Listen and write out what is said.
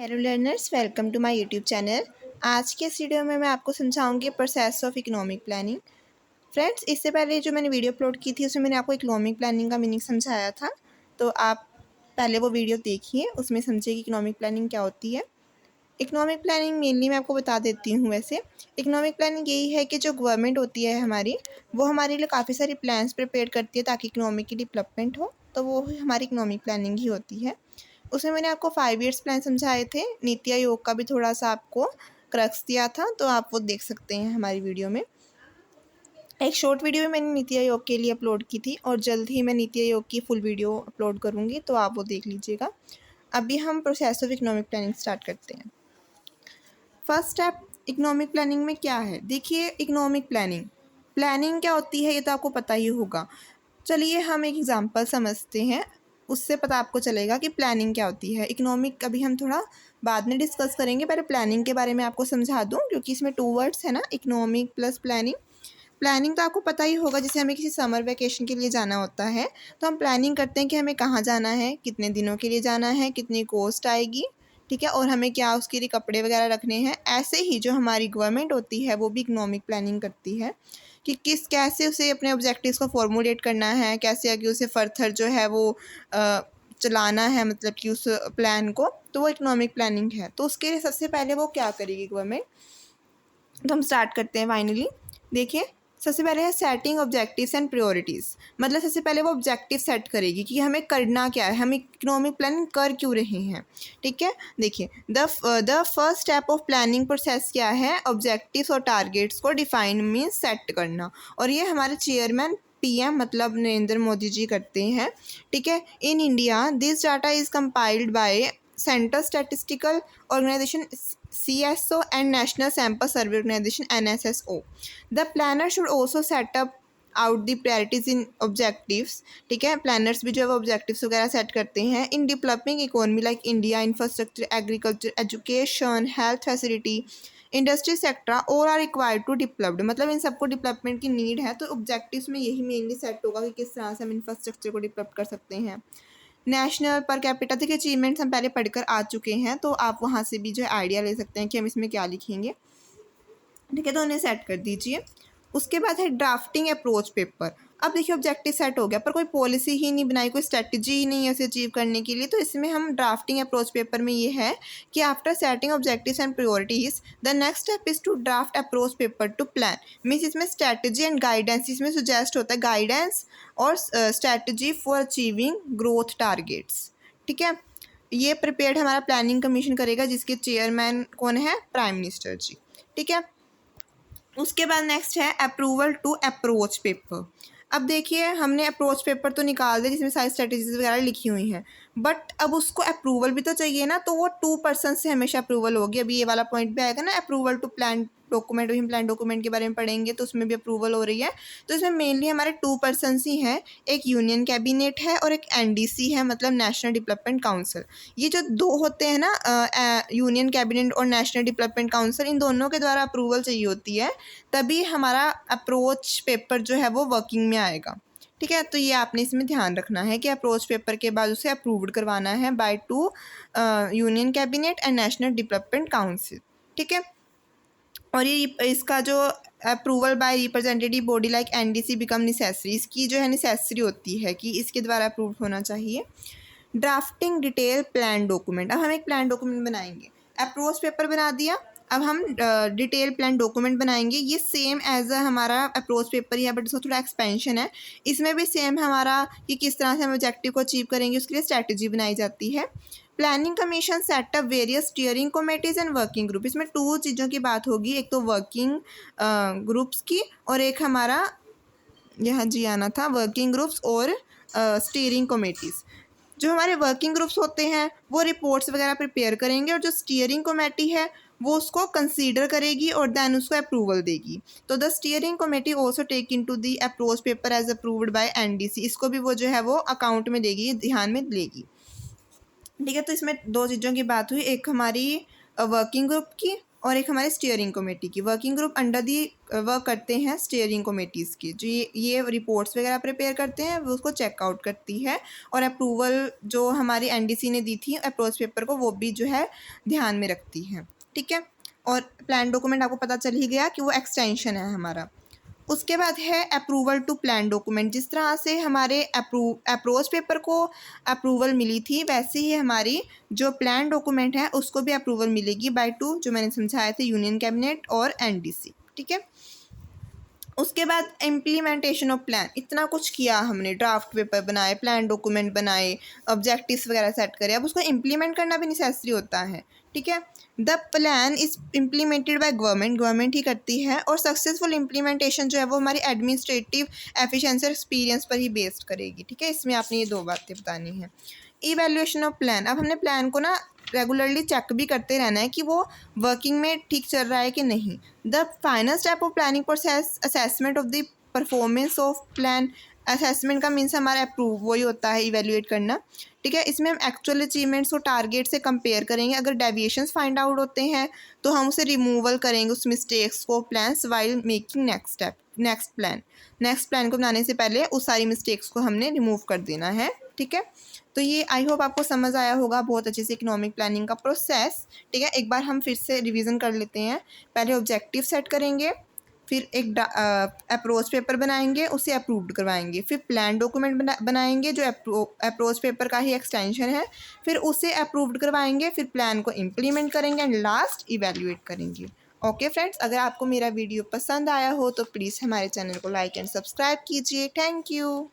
Hello learners, welcome to my YouTube channel. आज के इस वीडियो में मैं आपको समझाऊंगी process of economic planning. Friends, इससे पहले जो मैंने वीडियो अपलोड की थी उसमें मैंने आपको इकोनॉमिक प्लानिंग का मीनिंग समझाया था, तो आप पहले वो वीडियो देखिए, उसमें समझिए कि इकोनॉमिक प्लानिंग क्या होती है। इकोनॉमिक प्लानिंग मेनली मैं आपको बता देती हूँ। वैसे इकोनॉमिक प्लानिंग यही है कि जो गवर्नमेंट होती है हमारी, वो हमारे लिए काफ़ी सारी प्लान्स प्रिपेयर करती है ताकि इकोनॉमी की डेवलपमेंट हो, तो वो हमारी इकोनॉमिक प्लानिंग ही होती है। उसमें मैंने आपको 5 ईयर्स प्लान समझाए थे, नीति आयोग का भी थोड़ा सा आपको क्रक्स दिया था, तो आप वो देख सकते हैं हमारी वीडियो में। एक शॉर्ट वीडियो भी मैंने नीति आयोग के लिए अपलोड की थी और जल्द ही मैं नीति आयोग की फुल वीडियो अपलोड करूँगी, तो आप वो देख लीजिएगा। अभी हम process of economic planning start करते हैं। फर्स्ट स्टेप इकोनॉमिक प्लानिंग में क्या है, देखिए इकोनॉमिक प्लानिंग प्लानिंग क्या होती है ये तो आपको पता ही होगा। चलिए हम एक एग्जांपल समझते हैं, उससे पता आपको चलेगा कि प्लानिंग क्या होती है। इकोनॉमिक अभी हम थोड़ा बाद में डिस्कस करेंगे, पहले प्लानिंग के बारे में आपको समझा दूं, क्योंकि इसमें 2 वर्ड्स है ना, इकोनॉमिक प्लस प्लानिंग। प्लानिंग तो आपको पता ही होगा, जैसे हमें किसी समर वेकेशन के लिए जाना होता है तो हम प्लानिंग करते हैं कि हमें कहाँ जाना है, कितने दिनों के लिए जाना है, कितनी कॉस्ट आएगी, ठीक है, और हमें क्या उसके लिए कपड़े वगैरह रखने हैं। ऐसे ही जो हमारी गवर्नमेंट होती है वो भी इकोनॉमिक प्लानिंग करती है कि कैसे उसे अपने ऑब्जेक्टिव्स को फॉर्मुलेट करना है, कैसे आगे उसे फर्दर जो है वो चलाना है, मतलब कि उस प्लान को, तो वो इकोनॉमिक प्लानिंग है। तो उसके लिए सबसे पहले वो क्या करेगी गवर्नमेंट, तो हम स्टार्ट करते हैं फाइनली। देखिए सबसे पहले है सेटिंग ऑब्जेक्टिव्स एंड प्रायोरिटीज़। मतलब सबसे पहले वो ऑब्जेक्टिव सेट करेगी कि हमें करना क्या है, हम इकोनॉमिक प्लानिंग कर क्यों रहे हैं, ठीक है। देखिए the first step of planning process क्या है, ऑब्जेक्टिव्स और टारगेट्स को डिफाइन मीन्स सेट करना, और ये हमारे चेयरमैन पीएम मतलब नरेंद्र मोदी जी करते हैं, ठीक है। In India this data is compiled by Central Statistical Organisation CSO and National Sample Survey Organization NSSO. The planner should also set up out the priorities in objectives, ठीक है। प्लानर्स भी जो है वो ऑब्जेक्टिव्स वगैरह सेट करते हैं। In developing economy like India, infrastructure, agriculture, education, health facility, industry sector और आर रिक्वायर्ड टू डेवलप्ड। मतलब इन सबको डेवलपमेंट की नीड है, तो ऑब्जेक्टिव्स में यही मेनली सेट होगा कि किस तरह से हम इंफ्रास्ट्रक्चर को डेवलप कर सकते हैं। नेशनल पर कैपिटा के अचीवमेंट्स हम पहले पढ़कर आ चुके हैं, तो आप वहाँ से भी जो है आइडिया ले सकते हैं कि हम इसमें क्या लिखेंगे, ठीक है। तो उन्हें सेट कर दीजिए। उसके बाद है ड्राफ्टिंग अप्रोच पेपर। अब देखिए ऑब्जेक्टिव सेट हो गया पर कोई पॉलिसी ही नहीं बनाई, कोई स्ट्रेटजी ही नहीं है उसे अचीव करने के लिए, तो इसमें हम ड्राफ्टिंग अप्रोच पेपर में ये है कि after setting objectives and priorities the next step is to draft approach paper to plan. Means इसमें स्ट्रेटजी एंड गाइडेंस, इसमें सुजेस्ट होता है गाइडेंस और strategy for achieving growth targets, ठीक है। ये प्रिपेयर्ड हमारा प्लानिंग कमीशन करेगा, जिसके चेयरमैन कौन है, प्राइम मिनिस्टर जी, ठीक है। उसके बाद नेक्स्ट है अप्रूवल टू अप्रोच पेपर। अब देखिए हमने अप्रोच पेपर तो निकाल दिया जिसमें सारी स्ट्रेटजीज वगैरह लिखी हुई हैं, बट अब उसको अप्रूवल भी तो चाहिए ना, तो वो 2% से हमेशा अप्रूवल होगी। अभी ये वाला पॉइंट भी आएगा ना, अप्रूवल टू प्लान डॉक्यूमेंट, हम प्लान डॉक्यूमेंट के बारे में पढ़ेंगे तो उसमें भी अप्रूवल हो रही है। तो इसमें मेनली हमारे 2% ही हैं, एक यूनियन कैबिनेट है और एक NDC है, मतलब नेशनल डेवलपमेंट काउंसिल। ये जो दो होते हैं ना, यूनियन कैबिनेट और नेशनल डेवलपमेंट काउंसिल, इन दोनों के द्वारा अप्रूवल चाहिए होती है, तभी हमारा अप्रोच पेपर जो है वो वर्किंग में आएगा, ठीक है। तो ये आपने इसमें ध्यान रखना है कि अप्रोच पेपर के बाद उसे अप्रूव्ड करवाना है by 2 Union Cabinet and National Development Council, ठीक है। और ये इसका जो approval by representative body like NDC become necessary, इसकी जो है नेसेसरी होती है कि इसके द्वारा अप्रूव होना चाहिए। Drafting detail plan document. अब हम एक प्लान डॉक्यूमेंट बनाएंगे, अप्रोच पेपर बना दिया, अब हम डिटेल प्लान डॉक्यूमेंट बनाएंगे। ये सेम एज हमारा अप्रोच पेपर ही है, बट इसका थोड़ा एक्सपेंशन है। इसमें भी सेम हमारा कि किस तरह से हम ऑब्जेक्टिव को अचीव करेंगे उसके लिए स्ट्रैटेजी बनाई जाती है। Planning commission setup various steering committees and working group. इसमें 2 चीज़ों की बात होगी, एक तो वर्किंग ग्रुप्स की और एक हमारा यहाँ जी आना था वर्किंग ग्रुप्स और स्टीयरिंग कमेटीज़। जो हमारे वर्किंग ग्रुप्स होते हैं वो रिपोर्ट्स वगैरह प्रिपेयर करेंगे और जो स्टीयरिंग कमेटी है वो उसको कंसीडर करेगी और देन उसको अप्रूवल देगी। तो the steering committee also take into the approach paper as approved by NDC। इसको भी वो जो है वो अकाउंट में लेगी, ध्यान में लेगी, ठीक है। तो इसमें 2 चीज़ों की बात हुई, एक हमारी वर्किंग ग्रुप की और एक हमारे स्टीयरिंग कमेटी की। Working group under the work करते हैं स्टीयरिंग कमेटीज़ की, जो ये रिपोर्ट्स वगैरह प्रिपेयर करते हैं, वो उसको चेकआउट करती है और अप्रूवल जो हमारी एनडीसी ने दी थी अप्रोच पेपर को, वो भी जो है ध्यान में रखती है। ठीक है, और प्लान डॉक्यूमेंट आपको पता चल ही गया कि वो एक्सटेंशन है हमारा। उसके बाद है अप्रूवल टू प्लान डॉक्यूमेंट। जिस तरह से हमारे अप्रोच पेपर को अप्रूवल मिली थी, वैसे ही हमारी जो प्लान डॉक्यूमेंट है उसको भी अप्रूवल मिलेगी बाय टू, जो मैंने समझाया था, यूनियन कैबिनेट और एनडीसी। ठीक है, उसके बाद इम्प्लीमेंटेशन ऑफ प्लान। इतना कुछ किया हमने, ड्राफ्ट पेपर बनाए, प्लान डॉक्यूमेंट बनाए, ऑब्जेक्टिव्स वगैरह सेट करे, अब उसको इम्प्लीमेंट करना भी नेसेसरी होता है। ठीक है, the plan is implemented by government, government ही करती है, और सक्सेसफुल इम्प्लीमेंटेशन जो है वो हमारी एडमिनिस्ट्रेटिव एफिशिएंसी और एक्सपीरियंस पर ही बेस्ड करेगी। ठीक है, इसमें आपने ये दो बातें बतानी है। Evaluation of plan. अब हमने प्लान को ना रेगुलरली चेक भी करते रहना है कि वो वर्किंग में ठीक चल रहा है कि नहीं। The final step of planning process assessment of the performance of plan. Assessment का मीन्स हमारा अप्रूव वही होता है, इवेल्युएट करना। ठीक है, इसमें हम एक्चुअल अचीवमेंट्स को टारगेट से कंपेयर करेंगे। अगर डेविएशंस फाइंड आउट होते हैं तो हम उसे रिमूवल करेंगे, उस मिस्टेक्स को, plans while making next step. Next plan को बनाने से पहले उस सारी मिस्टेक्स को हमने रिमूव कर देना है। ठीक है, तो ये आई होप आपको समझ आया होगा बहुत अच्छे से इकोनॉमिक प्लानिंग का प्रोसेस। ठीक है, एक बार हम फिर से रिवीजन कर लेते हैं। पहले ऑब्जेक्टिव सेट करेंगे, फिर एक अप्रोच पेपर बनाएंगे, उसे अप्रूव्ड करवाएंगे, फिर प्लान डॉक्यूमेंट बनाएंगे जो अप्रोच पेपर का ही एक्सटेंशन है, फिर उसे अप्रूव्ड करवाएंगे, फिर प्लान को इम्प्लीमेंट करेंगे एंड लास्ट इवेल्युएट करेंगे। ओके फ्रेंड्स, अगर आपको मेरा वीडियो पसंद आया हो तो प्लीज़ हमारे चैनल को लाइक एंड सब्सक्राइब कीजिए। Thank you.